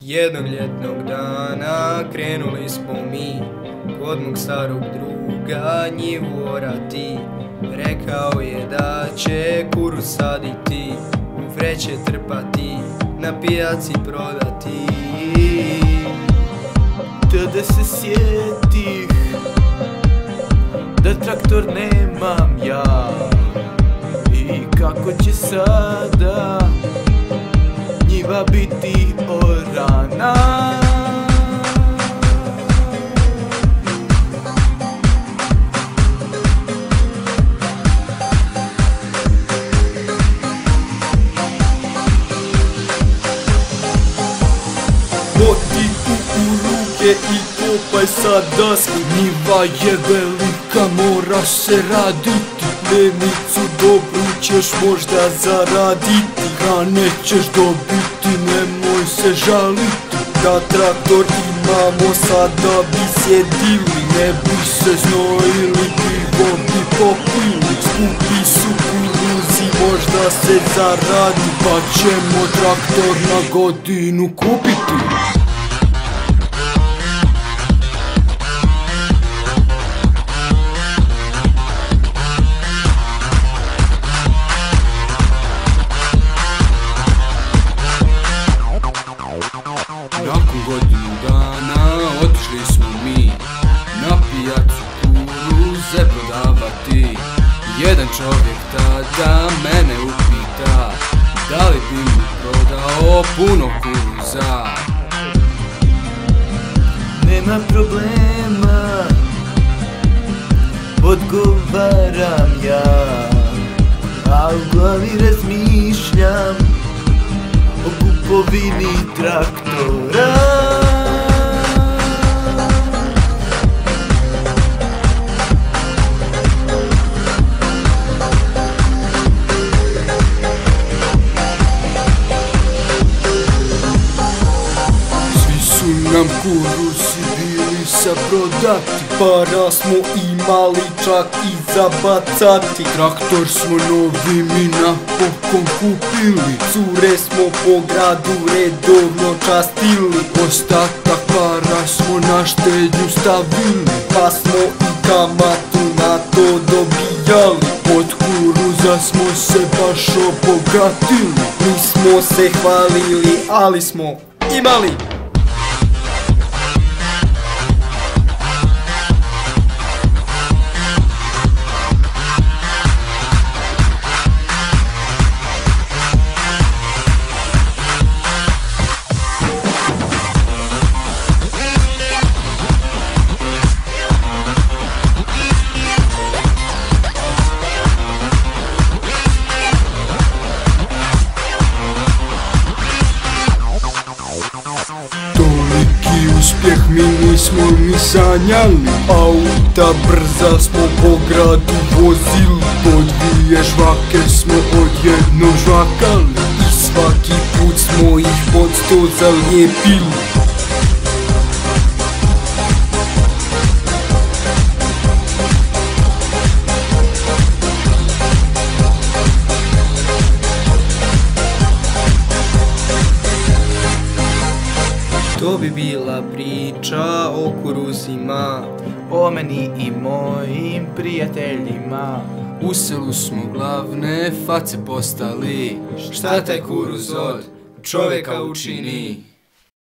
Jednog ljetnog dana krenuli smo mi kod mog starog druga njivu orati. Rekao je da će kuruz saditi, u vreće trpati, na pijaci prodati. Tada se sjetih da traktor nemam ja, i kako će sada njiva biti orana. Motiku u ruke i kopaj sa daske. Njiva je velika, mora se raditi. Plenicu dobru ćeš možda zaraditi, hrane ćeš dobiti, nemoj se žaliti. Da traktor imamo sada bi sjedili, ne bi se znojili, pivo bi popili. Skupi su kuruzi, možda se zaradi, pa ćemo traktor na godinu kupiti. Nakon godinu dana otišli smo mi na pijacu kuruze prodavati. Jedan čovjek tada mene upita da li bi mu prodao puno kuruza. Nema problema, odgovaram ja, a u glavi razmišljam o kupovini traktora. Svi su nam kuruzi bili sa prodati, para smo imali čak i za bacati. Traktor smo novi mi napokon kupili, cure smo po gradu redovno častili. Ostatak para smo na štednju stavili, pa smo i kamatu na to dobijali. Od kuruza smo se baš obogatili, nismo se hvalili, ali smo imali. Toliki uspjeh mi nismo ni sanjali, auta brza smo po gradu vozili. Po dvije žvake smo odjednom žvakali i svaki put smo ih pod 100 zalijepili. To bi bila priča o kuruzima, O meni i mojim prijateljima. u selu smo glavne face postali. Šta taj kuruz od čovjeka učini?